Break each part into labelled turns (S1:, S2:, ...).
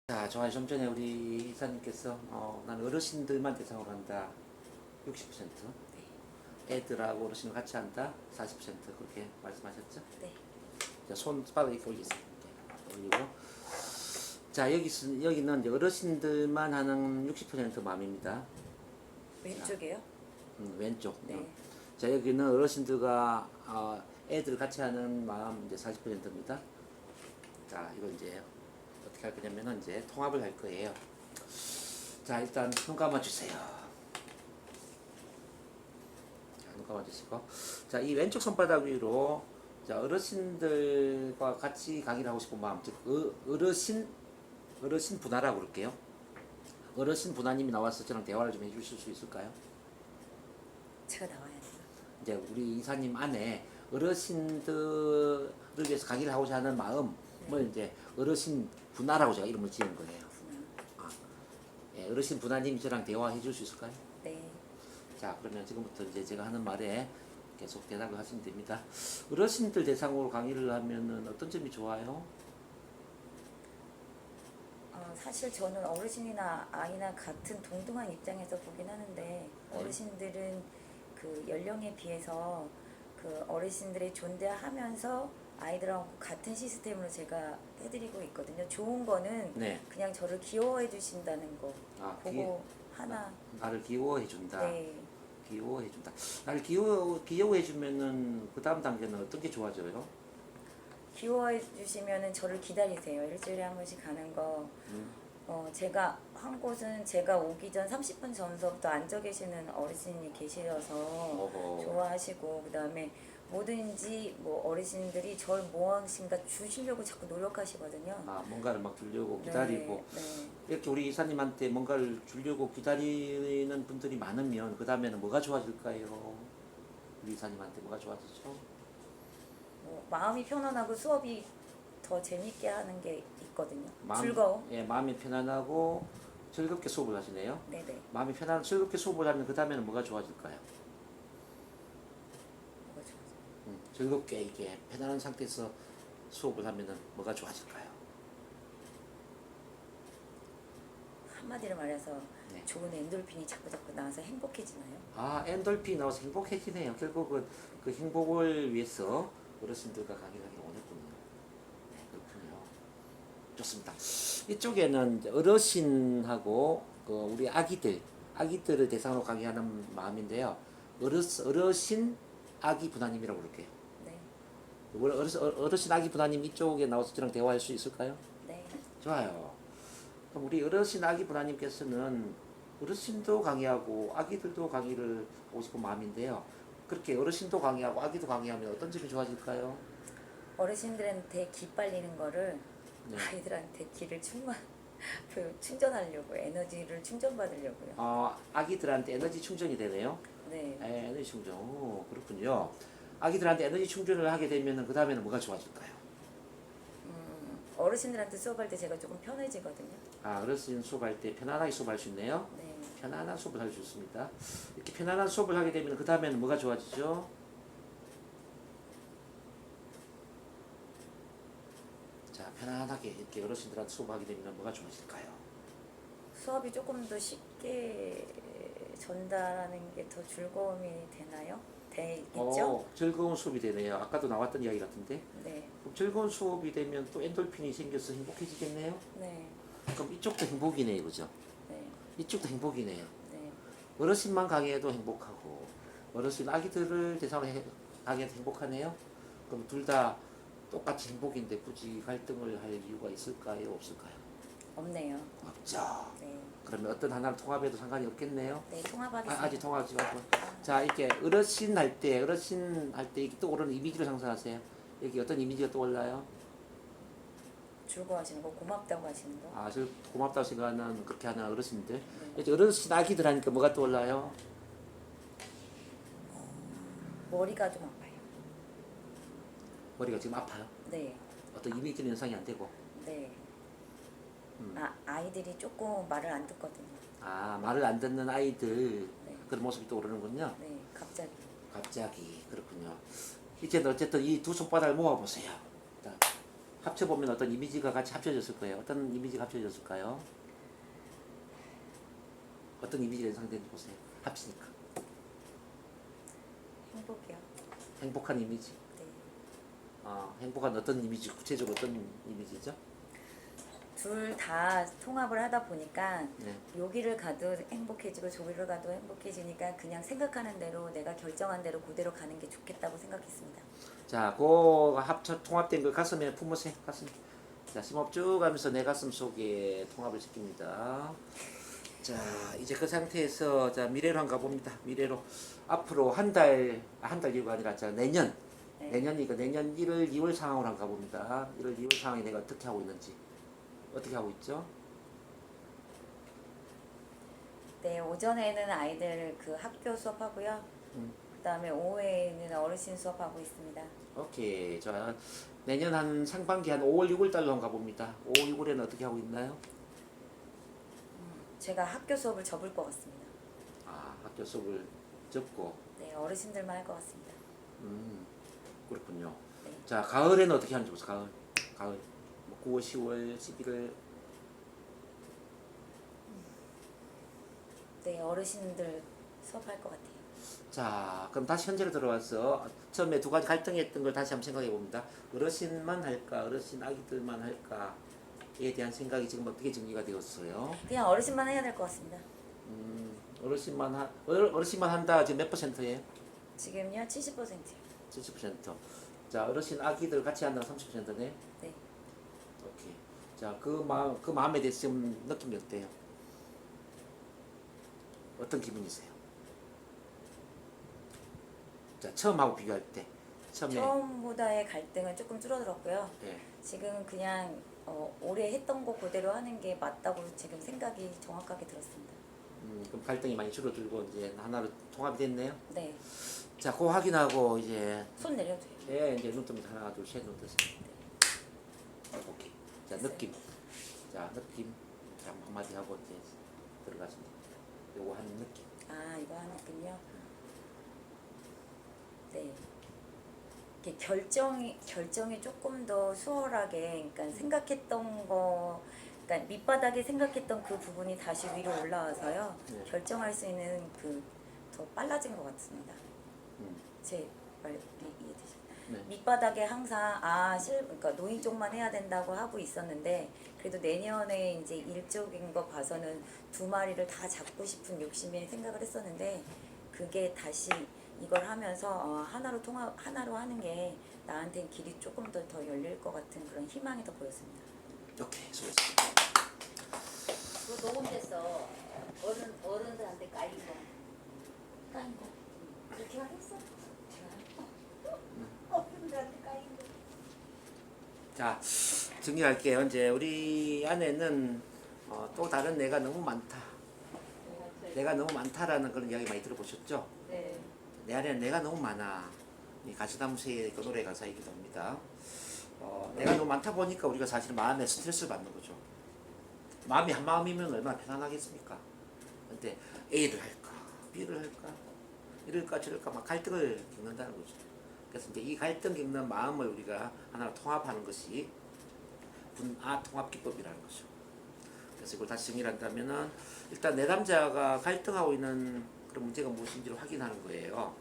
S1: 자, 좋아요. 좀 전에 우리 이사님께서 난 어르신들만 대상으로 한다 60%, 애들하고 어르신을 같이 한다 40% 그렇게 말씀하셨죠?
S2: 네.
S1: 자, 손바닥 이렇게 올리세요. 이렇게 올리고. 자, 여기는 이제 어르신들만 하는 60% 마음입니다.
S2: 왼쪽이요?
S1: 왼쪽.
S2: 네.
S1: 자, 여기는 어르신들과 애들 같이 하는 마음 이제 40%입니다. 자, 이거 이제 어떻게 할 거냐면은 이제 통합을 할 거예요. 자, 일단 눈 감아주세요. 자, 눈 감아주시고. 자, 이 왼쪽 손바닥 위로 자, 어르신들과 같이 강의를 하고 싶은 마음, 즉 어르신 분화라고 그럴게요. 어르신 분화님이 나와서 저랑 대화를 좀 해주실 수 있을까요?
S2: 제가 나와야 돼요.
S1: 이제 우리 이사님 안에 어르신들을 위해서 강의를 하고자 하는 마음을 이제 어르신 분화라고 제가 이름을 지은 거예요.
S2: 구나.
S1: 예, 어르신 분화님 저랑 대화해 줄 수 있을까요?
S2: 네.
S1: 자, 그러면 지금부터 이제 제가 하는 말에 계속 대답을 하시면 됩니다. 어르신들 대상으로 강의를 하면은 어떤 점이 좋아요?
S2: 사실 저는 어르신이나 아이나 같은 동등한 입장에서 보긴 하는데 어르신들은 그 연령에 비해서 그 어르신들이 존재하면서 아이들하고 같은 시스템으로 제가 해드리고 있거든요. 좋은 거는
S1: 네.
S2: 그냥 저를 귀여워해 주신다는 거 보고 하나.
S1: 나를 귀여워해 준다.
S2: 네.
S1: 귀여워해 준다. 나를 귀여워해 주면은 그 다음 단계는 어떤 게 좋아져요?
S2: 귀여워해 주시면은 저를 기다리세요. 일주일에 한 번씩 가는 거. 제가 한 곳은 제가 오기 전 30분 전서부터 앉아 계시는 어르신이 계시셔서
S1: 어허.
S2: 좋아하시고, 그다음에 뭐든지 뭐 어르신들이 절 무엇인가 주시려고 자꾸 노력하시거든요.
S1: 뭔가를 막 주려고 기다리고.
S2: 네, 네.
S1: 이렇게 우리 이사님한테 뭔가를 주려고 기다리는 분들이 많으면 그 다음에는 뭐가 좋아질까요? 우리 이사님한테 뭐가 좋아지죠?
S2: 뭐 마음이 편안하고 수업이 더 재밌게 하는 게 있거든요. 즐거움.
S1: 예, 마음이 편안하고 즐겁게 수업을 하시네요.
S2: 네네.
S1: 마음이 편안하고 즐겁게 수업을 하면 그 다음에는 뭐가 좋아질까요?
S2: 뭐가 좋아요?
S1: 즐겁게 이게 편안한 상태에서 수업을 하면은 뭐가 좋아질까요?
S2: 한마디로 말해서
S1: 네.
S2: 좋은 엔돌핀이 자꾸 나와서 행복해지나요?
S1: 엔돌핀 나와서 행복해지네요. 결국은 그 행복을 위해서 어르신들과 강의를 하기를 원했군요. 네, 그렇군요. 좋습니다. 이쪽에는 이제 어르신하고 우리 아기들을 대상으로 강의하는 마음인데요. 어르신 아기 분화님이라고 그럴게요.
S2: 네.
S1: 어르신 아기 분화님 이쪽에 나와서 저랑 대화할 수 있을까요?
S2: 네.
S1: 좋아요. 그럼 우리 어르신 아기 분화님께서는 어르신도 강의하고 아기들도 강의를 하고 싶은 마음인데요. 그렇게 어르신도 강의하고 아기도 강의하면 어떤 점이 좋아질까요?
S2: 어르신들한테 기 빨리는 거를
S1: 네.
S2: 아이들한테 기를 충전하려고 에너지를 충전받으려고요.
S1: 아기들한테 에너지 충전이 되네요.
S2: 네.
S1: 에너지 충전. 오, 그렇군요. 아기들한테 에너지 충전을 하게 되면 그 다음에는 뭐가 좋아질까요?
S2: 어르신들한테 수업할 때 제가 조금 편해지거든요.
S1: 어르신 수업할 때 편안하게 수업할 수 있네요.
S2: 네.
S1: 편안한 수업을 할 수 있습니다. 이렇게 편안한 수업을 하게 되면 그 다음에는 뭐가 좋아지죠? 자, 편안하게 이렇게 어르신들한테 수업하게 되면 뭐가 좋아질까요?
S2: 수업이 조금 더 쉽게 전달하는 게 더 즐거움이 되나요? 되겠죠?
S1: 즐거운 수업이 되네요. 아까도 나왔던 이야기 같은데.
S2: 네.
S1: 그럼 즐거운 수업이 되면 또 엔돌핀이 생겨서 행복해지겠네요.
S2: 네.
S1: 그럼 이쪽도 행복이네요, 그죠?
S2: 네.
S1: 이쪽도 행복이네요.
S2: 네.
S1: 어르신만 강의해도 행복하고 어르신 아기들을 대상으로 강의해도 행복하네요. 그럼 둘 다 똑같이 행복인데 굳이 갈등을 할 이유가 있을까요, 없을까요?
S2: 없네요.
S1: 없죠.
S2: 네.
S1: 그러면 어떤 하나를 통합해도 상관이 없겠네요.
S2: 네, 통합하겠습니다.
S1: 아직 통합하지 말고. 자, 이렇게 어르신 할 때 이렇게 떠오르는 이미지를 상상하세요. 여기 어떤 이미지가 떠올라요?
S2: 즐거워하시는 거, 고맙다고 하시는 거.
S1: 저 고맙다고 생각하는 그렇게 하는 어르신들.
S2: 네.
S1: 이제 어르신 아기들 하니까 뭐가 떠올라요?
S2: 머리가 좀 아파요.
S1: 머리가 지금 아파요.
S2: 네.
S1: 어떤 이미지는 연상이 안 되고.
S2: 네. 아이들이 조금 말을 안 듣거든요.
S1: 말을 안 듣는 아이들
S2: 네.
S1: 그런 모습이 떠오르는군요.
S2: 네, 갑자기.
S1: 갑자기 그렇군요. 이제 어쨌든 이 두 손바닥을 모아보세요. 합쳐보면 어떤 이미지가 같이 합쳐졌을 거예요. 어떤 이미지가 합쳐졌을까요? 어떤 이미지가 연상되는지 보세요. 합치니까.
S2: 행복이요.
S1: 행복한 이미지.
S2: 네.
S1: 행복한 어떤 이미지, 구체적으로 어떤 이미지죠?
S2: 둘 다 통합을 하다 보니까
S1: 네.
S2: 여기를 가도 행복해지고 저기를 가도 행복해지니까 그냥 생각하는 대로 내가 결정한 대로 그대로 가는 게 좋겠다고 생각했습니다.
S1: 자, 그 합쳐 통합된 걸 가슴에 품으세요. 가슴. 자, 심호흡 쭉 하면서 내 가슴 속에 통합을 시킵니다. 자, 이제 그 상태에서 자 미래로 한번 가봅니다. 미래로 앞으로 한 달 뒤가 아니라 자 내년
S2: 네.
S1: 내년이니까 내년 1월 2월 상황으로 한번 가봅니다. 1월 2월 상황이 내가 어떻게 하고 있는지 어떻게 하고 있죠?
S2: 네, 오전에는 아이들 그 학교 수업하고요.
S1: 음.
S2: 그다음에 오후에는 어르신 수업하고 있습니다.
S1: 오케이. 자 내년 한 상반기 한 5월 6월 달로 한번 가봅니다. 5월 6월에는 어떻게 하고 있나요?
S2: 제가 학교 수업을 접을 것 같습니다.
S1: 학교 수업을 접고
S2: 네, 어르신들만 할 것 같습니다.
S1: 그렇군요.
S2: 네.
S1: 자 가을에는 어떻게 하는지 보세요. 가을 뭐 9월 10월 11월
S2: 네, 어르신들 수업할 것 같아요.
S1: 자 그럼 다시 현재로 들어와서 처음에 두 가지 갈등했던 걸 다시 한번 생각해 봅니다. 어르신만 할까 어르신 아기들만 할까에 대한 생각이 지금 어떻게 정리가 되었어요?
S2: 그냥 어르신만 해야 될 것 같습니다.
S1: 어르신만 한다 지금 몇 %예요?
S2: 지금요 70%요.
S1: 70%. 자 어르신 아기들 같이 한다 30%네.
S2: 네.
S1: 오케이. 자 그 마음에 대해서 지금 느낌이 어때요? 어떤 기분이세요? 자 처음하고 비교할 때 처음에
S2: 처음보다의 갈등은 조금 줄어들었고요.
S1: 예.
S2: 지금 그냥 올해 했던 거 그대로 하는 게 맞다고 지금 생각이 정확하게 들었습니다.
S1: 그럼 갈등이 많이 줄어들고 이제 하나로 통합이 됐네요.
S2: 네.
S1: 자, 그거 확인하고 이제
S2: 손 내려줘요.
S1: 예, 이제 눈 뜨면서 하나, 둘, 셋 눈 뜨세요. 오케이. 자,
S2: 됐어요.
S1: 느낌. 자, 느낌. 자, 한마디 하고 이제 들어가시면 됩니다. 요거 하는 느낌.
S2: 이거 하나군요. 네. 이렇게 결정이 조금 더 수월하게, 그러니까 생각했던 거, 그러니까 밑바닥에 생각했던 그 부분이 다시 위로 올라와서요.
S1: 네.
S2: 결정할 수 있는 더 빨라진 것 같습니다.
S1: 음.
S2: 제 말이 이해되시죠?
S1: 네.
S2: 밑바닥에 항상 그러니까 노인 쪽만 해야 된다고 하고 있었는데 그래도 내년에 이제 일적인 거 봐서는 두 마리를 다 잡고 싶은 욕심에 생각을 했었는데 그게 다시 이걸 하면서 하나로 하는 게 나한테는 길이 조금 더 열릴 것 같은 그런 희망이 더 보였습니다.
S1: 오케이, 수고했습니다.
S3: 그거 녹음됐어. 어른들한테 까인 거.
S2: 까인 거.
S3: 그렇게 하겠어? 어른들한테 까인 거.
S1: 자, 정리할게요. 이제 우리 안에는 또 다른 내가 너무 많다. 내가 너무 많다라는 그런 이야기 많이 들어보셨죠?
S3: 네.
S1: 내 안에는 내가 너무 많아. 이 가시나무새의 그 노래 가사이기도 합니다. 내가 너무 많다 보니까 우리가 사실 마음에 스트레스를 받는 거죠. 마음이 한 마음이면 얼마나 편안하겠습니까? 근데 A를 할까, B를 할까, 이럴까 저럴까 막 갈등을 겪는다는 거죠. 그래서 이제 이 갈등 겪는 마음을 우리가 하나로 통합하는 것이 분아 통합 기법이라는 거죠. 그래서 이걸 다시 정리를 한다면은 일단 내담자가 갈등하고 있는 그런 문제가 무엇인지를 확인하는 거예요.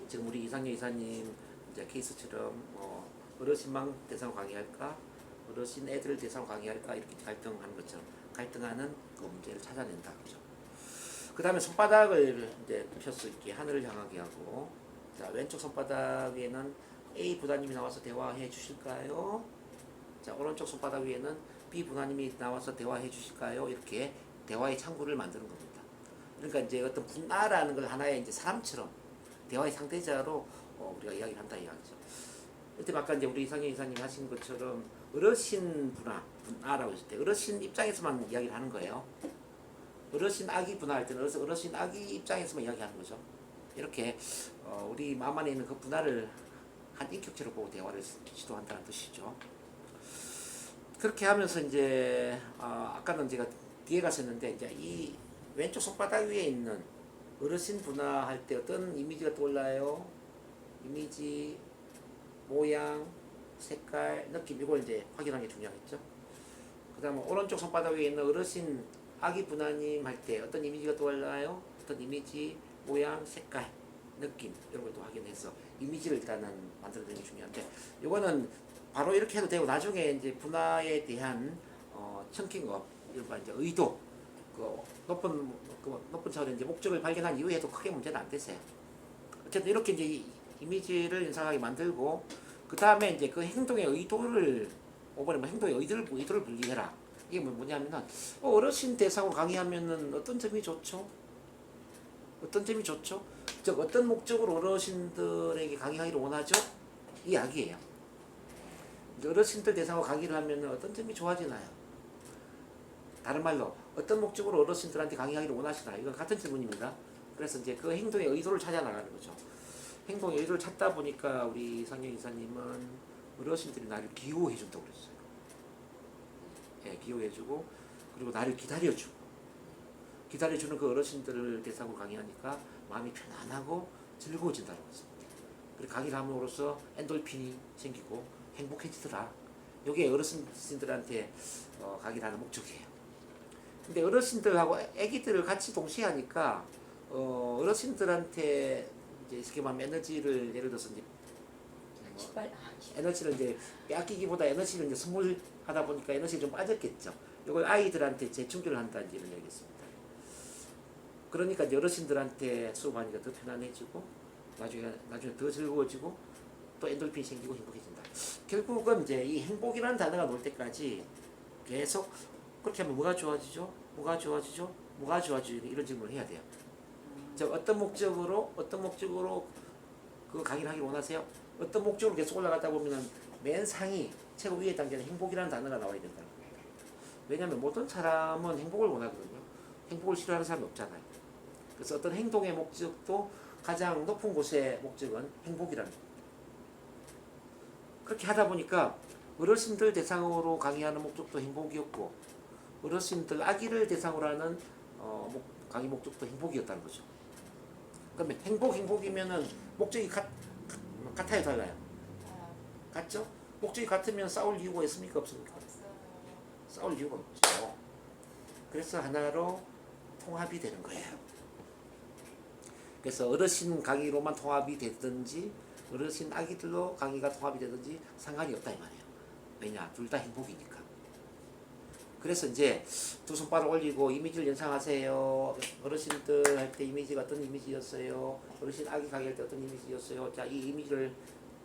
S1: 지금 우리 이상현 이사님 이제 케이스처럼 어르신만 대상으로 강의할까, 어르신 애들 대상으로 강의할까 이렇게 갈등하는 것처럼 갈등하는 그 문제를 찾아낸다 그죠. 그 다음에 손바닥을 이제 펴서 이렇게 하늘을 향하게 하고, 자 왼쪽 손바닥 위에는 A 부사님이 나와서 대화해 주실까요? 자 오른쪽 손바닥 위에는 B 부사님이 나와서 대화해 주실까요? 이렇게 대화의 창구를 만드는 겁니다. 그러니까 이제 어떤 분아라는 걸 하나의 이제 사람처럼 대화의 상대자로 우리가 이야기를 한다 이야기죠. 이때 아까 이제 우리 이상현 이사님이 하신 것처럼 어르신 분아라고 했을 때 어르신 입장에서만 이야기를 하는 거예요. 어르신 아기 분할 때는 어르신 아기 입장에서만 이야기하는 거죠. 이렇게 우리 마음 안에 있는 그 분할을 한 인격체로 보고 대화를 시도한다는 뜻이죠. 그렇게 하면서 이제 아까는 제가 뒤에 가서 했는데 이제 이 왼쪽 손바닥 위에 있는 어르신 분할할 때 어떤 이미지가 떠올라요? 이미지, 모양, 색깔, 느낌 이걸 이제 확인하는 게 중요하겠죠. 그 다음에 오른쪽 손바닥 위에 있는 어르신 아기 부나님 할 때 어떤 이미지가 떠올라요? 어떤 이미지, 모양, 색깔, 느낌 이런 걸 또 확인해서 이미지를 일단은 만들어내는 게 중요한데 이거는 바로 이렇게 해도 되고 나중에 이제 분화에 대한 청킹업 이런 이제 의도 그 높은 차원의 이제 목적을 발견한 이후에도 크게 문제는 안 되세요. 어쨌든 이렇게 이제 이미지를 인상하게 만들고 그 다음에 이제 그 행동의 의도를 이번에 뭐 행동의 의도를 분리해라. 이게 뭐냐면은 어르신 대상으로 강의하면은 어떤 점이 좋죠? 어떤 점이 좋죠? 즉 어떤 목적으로 어르신들에게 강의하기를 원하죠? 이 이야기예요. 어르신들 대상으로 강의를 하면은 어떤 점이 좋아지나요? 다른 말로 어떤 목적으로 어르신들한테 강의하기를 원하시나? 이건 같은 질문입니다. 그래서 이제 그 행동의 의도를 찾아 나가는 거죠. 행동의 의도를 찾다 보니까 우리 상영 이사님은 어르신들이 나를 기호해 준다고 그랬어요. 예, 기호해주고 그리고 나를 기다려주고 기다려주는 그 어르신들을 대상으로 강의하니까 마음이 편안하고 즐거워진다는 것입니다. 그리고 강의를 함으로써 엔돌핀이 생기고 행복해지더라. 이게 어르신들한테 강의를 하는 목적이에요. 근데 어르신들하고 아기들을 같이 동시에 하니까 어르신들한테 이제 쉽게 말하면 에너지를 예를 들어서 이제 에너지를 이제 빼앗기기보다 에너지를 이제 선물하다 보니까 에너지가 좀 빠졌겠죠. 이걸 아이들한테 재충전을 한다는 이런 얘기겠습니다. 그러니까 이제 어르신들한테 수업하니까 더 편안해지고 나중에 더 즐거워지고 또 엔돌핀이 생기고 행복해진다. 결국은 이제 이 행복이라는 단어가 나올 때까지 계속 그렇게 하면 뭐가 좋아지죠? 뭐가 좋아지죠? 뭐가 좋아지죠? 이런 질문을 해야 돼요. 즉 어떤 목적으로 그 강의를 하기를 원하세요? 어떤 목적으로 계속 올라가다 보면은 맨 상위 최고 위에 단계는 행복이라는 단어가 나와야 된다는 겁니다. 왜냐하면 모든 사람은 행복을 원하거든요. 행복을 싫어하는 사람이 없잖아요. 그래서 어떤 행동의 목적도 가장 높은 곳의 목적은 행복이라는 겁니다. 그렇게 하다 보니까 어르신들 대상으로 강의하는 목적도 행복이었고 어르신들 아기를 대상으로 하는 강의 목적도 행복이었다는 거죠. 그러면 행복이면은 목적이 같아요, 달라요? 같죠? 목적이 같으면 싸울 이유가 있습니까, 없습니까? 싸울 이유가 없죠. 그래서 하나로 통합이 되는 거예요. 그래서 어르신 강의로만 통합이 되든지 어르신 아기들로 강의가 통합이 되든지 상관이 없다 이 말이에요. 왜냐? 둘 다 행복이니까. 그래서 이제 두 손바닥 올리고 이미지를 연상하세요. 어르신들 할 때 이미지가 어떤 이미지였어요? 어르신 아기 강의할 때 어떤 이미지였어요? 자, 이 이미지를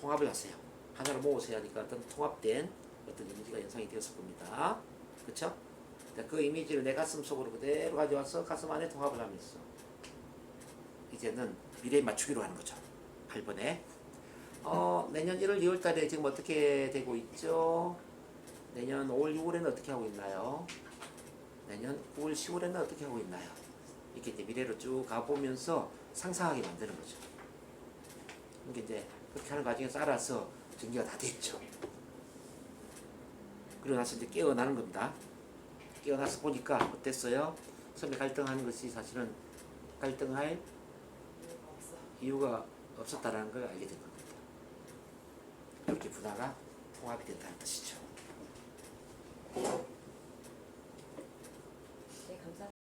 S1: 통합을 하세요. 하나로 모으셔야 하니까 어떤 통합된 어떤 이미지가 연상이 되었을 겁니다. 그렇죠? 그 이미지를 내 가슴 속으로 그대로 가져와서 가슴 안에 통합을 하면서 이제는 미래에 맞추기로 하는 거죠. 8번에 내년 1월 2월 달에 지금 어떻게 되고 있죠? 내년 5월 6월에는 어떻게 하고 있나요? 내년 9월 10월에는 어떻게 하고 있나요? 이렇게 이제 미래로 쭉 가보면서 상상하게 만드는 거죠. 이게 이제 그렇게 하는 과정에서 알아서 전개가 다 됐죠. 그러고 나서 이제 깨어나는 겁니다. 깨어나서 보니까 어땠어요? 처음에 갈등하는 것이 사실은 갈등할 이유가 없었다라는 걸 알게 된 겁니다. 이렇게 분화가 통합이 된다는 뜻이죠.